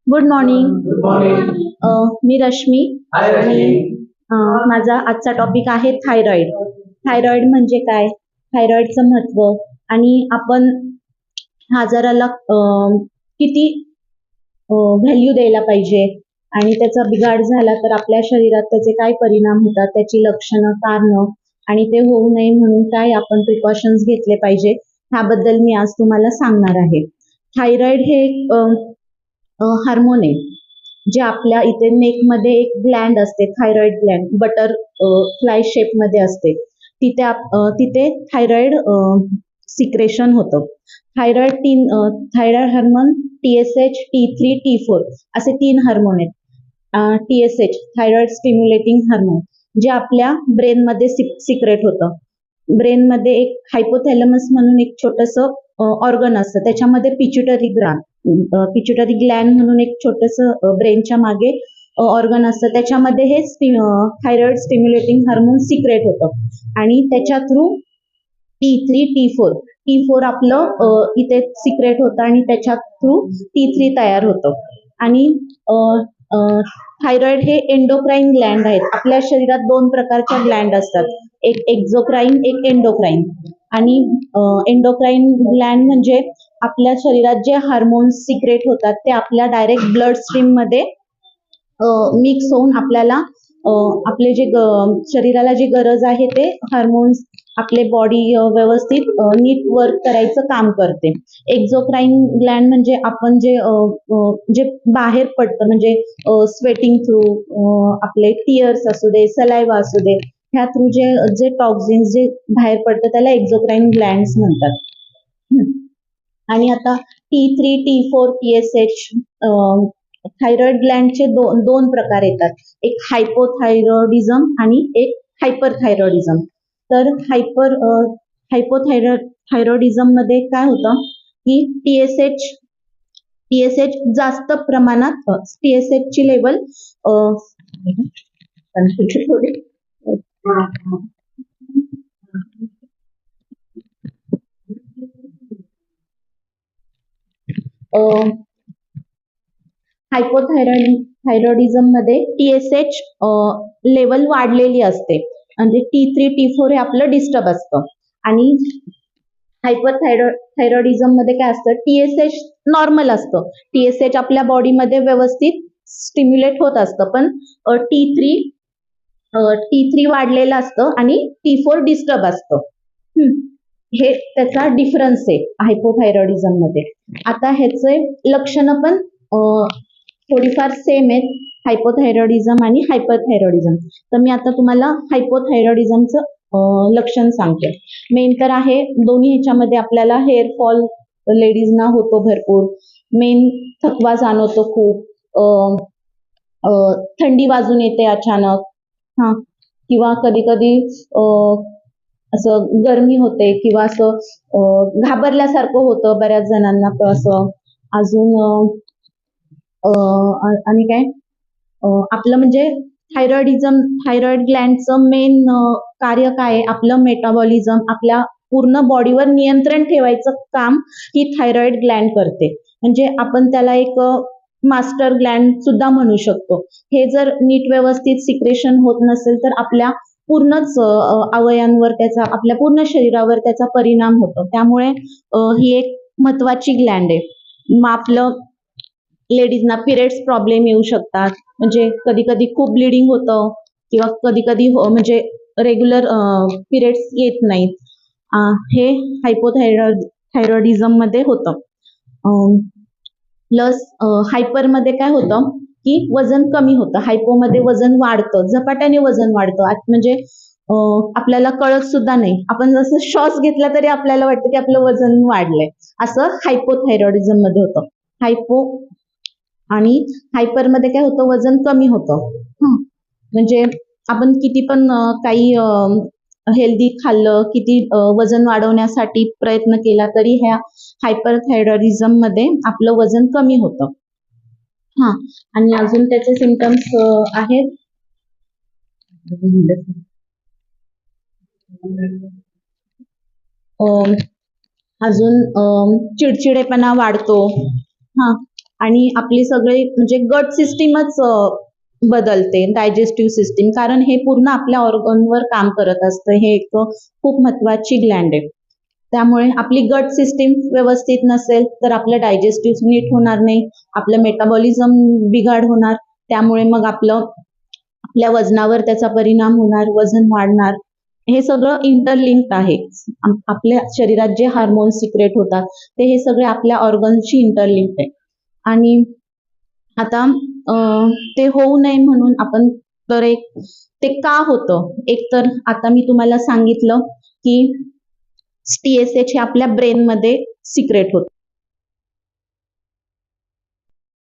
Good morning. मी रश्मी. आणि माझा आजचा टॉपिक आहे थायरॉइड. थायरॉइड म्हणजे काय, थायरॉइडचं महत्व, आणि आपण आजाराला किती व्हॅल्यू द्यायला पाहिजे, आणि त्याचा बिघाड झाला तर आपल्या शरीरात त्याचे काय परिणाम होतात, त्याची लक्षणं, कारणं, आणि ते होऊ नये म्हणून काय आपण प्रिकॉशन्स घेतले पाहिजे, ह्याबद्दल मी आज तुम्हाला सांगणार आहे. थायरॉइड हे हार्मोन आहे जे आपल्या इथे नेकमध्ये एक ग्लँड असते, thyroid Gland, butter fly shape मध्ये असते. तिथे थायरॉइड सिक्रेशन होतं. Thyroid hormone TSH, T3, T4 असे 3 हार्मोन आहेत. TSH थायरॉइड स्टिम्युलेटिंग हार्मोन जे आपल्या ब्रेनमध्ये सिक्रेट होतं. ब्रेनमध्ये एक हायपोथॅलमस म्हणून एक छोटंसं ऑर्गन असतं, त्याच्यामध्ये पिच्युटरी ग्लँड म्हणून एक छोटंसं ब्रेनच्या मागे ऑर्गन असतं, त्याच्यामध्ये हे थायरॉइड स्टिम्युलेटिंग हार्मोन सिक्रेट होतं, आणि त्याच्या थ्रू T4 आपलं इथे सिक्रेट होतं, आणि त्याच्या थ्रू T3 तयार होतं. आणि थायरॉइड हे एंडोक्राईन ग्लँड आहेत. आपल्या शरीरात 2 प्रकारच्या ग्लँड असतात, एक एक्झोक्राईन, एक एंडोक्राईन. आणि एंडोक्राईन ग्लँड म्हणजे आपल्या शरीरात जे हार्मोन्स सिक्रेट होतात ते आपल्या डायरेक्ट ब्लड स्ट्रीम मध्ये मिक्स होऊन आपल्याला आपले जे शरीराला जी गरज आहे ते हार्मोन्स आपले बॉडी व्यवस्थित नीट वर्क करायचं काम करते. एक्झोक्राईन ग्लँड म्हणजे आपण जे बाहेर पडतं, म्हणजे स्वेटिंग थ्रू, आपले टीयर्स असू दे, सलायवा असू दे, ह्या थ्रू जे टॉक्झिन्स जे बाहेर पडतं त्याला एक्झोक्राईन ग्लँड्स म्हणतात. आणि आता T3, T4, TSH थायरॉइड ग्लँडचे दोन प्रकार येतात, एक हायपोथायरॉइडिझम आणि एक हायपरथायरॉइडिझम. तर हायपोथायरॉइडिझम मध्ये काय होतं की TSH जास्त प्रमाणात, TSH ची लेवल हायपोथायरॉइडिझम मध्ये TSH लेवल वाढलेली असते, म्हणजे T3, T4 हे आपलं डिस्टर्ब असतं. आणि हायपरथायरॉइडिझम मध्ये काय असतं, TSH नॉर्मल असतं, TSH आपल्या बॉडीमध्ये व्यवस्थित स्टिम्युलेट होत असतं, पण T3 वाढलेलं असतं आणि T4 डिस्टर्ब असतं. हे त्याचा डिफरन्स आहे हायपोथायरॉइडिझम मध्ये. आता ह्याचे लक्षणं पण थोडीफार सेम आहेत, हायपोथायरॉइडिझम आणि हायपरथायरॉइडिझम. तर मी आता तुम्हाला हायपोथायरॉइडिझमचं लक्षण सांगते. मेन तर आहे दोन्ही ह्याच्यामध्ये आपल्याला हेअर फॉल लेडीजना होतो भरपूर, मेन थकवा जाणवतो खूप, थंडी वाजून येते अचानक, किंवा कधी कधी असं गरमी होते, किंवा असं घाबरल्यासारखं होतं बऱ्याच जणांना. तर असं अजून आणि काय आपलं म्हणजे थायरॉइड ग्लँडचं मेन कार्य काय आहे, आपलं मेटाबॉलिझम, आपल्या पूर्ण बॉडीवर नियंत्रण ठेवायचं काम ही थायरॉइड ग्लँड करते. म्हणजे आपण त्याला एक मास्टर ग्लँड सुद्धा म्हणू शकतो. हे जर नीट व्यवस्थित सिक्रेशन होत नसेल तर आपल्या पूर्णच अवयवांवर त्याचा, आपल्या पूर्ण शरीरावर त्याचा परिणाम होतो. त्यामुळे ही एक महत्वाची ग्लँड आहे. मग आपलं लेडीजना पिरियड्स प्रॉब्लेम येऊ शकतात, म्हणजे कधी कधी खूप ब्लिडिंग होतं, किंवा कधी कधी म्हणजे रेग्युलर पिरियड्स येत नाहीत. हे हायपोथायरॉइडिझम मध्ये होतं. प्लस हायपर मध्ये काय होतं की वजन कमी होतं, हायपोमध्ये वजन वाढतं, झपाट्याने वजन वाढतं, म्हणजे आपल्याला कळत सुद्धा नाही, आपण जसं श्वास घेतला तरी आपल्याला वाटतं की आपलं वजन वाढलंय, असं हायपोथायरॉइडिझम मध्ये होतं. आणि हायपर मध्ये काय होतं, वजन कमी होतं. म्हणजे आपण किती पण काही हेल्दी खाल्लं, किती वजन वाढवण्यासाठी प्रयत्न केला तरी ह्या हायपरथायरॉइडिझम मध्ये आपलं वजन कमी होतं. आणि अजून त्याचे सिम्पटम्स आहेत, अजून चिडचिडेपणा वाढतो. हा, आणि आपली सगळी म्हणजे गट सिस्टीमच बदलते, डायजेस्टिव्ह सिस्टीम, कारण हे पूर्ण आपल्या ऑर्गनवर काम करत असतं. हे एक खूप महत्वाची ग्लँड आहे. त्यामुळे आपली गट सिस्टीम व्यवस्थित नसेल तर आपलं डायजेस्टिव्ह नीट होणार नाही, आपलं मेटाबॉलिझम बिघाड होणार, त्यामुळे मग आपल्या वजनावर त्याचा परिणाम होणार, वजन वाढणार. हे सगळं इंटरलिंक्ड आहे. आपल्या शरीरात जे हार्मोन्स सिक्रेट होतात हे सगळे आपल्या ऑर्गन्सशी इंटरलिंक्ड आहे. आणि आता ते होऊ नये म्हणून आपण तर ते का होतं, एक तर आता मी तुम्हाला सांगितलं की TSH हे आपल्या ब्रेनमध्ये सिक्रेट होतं.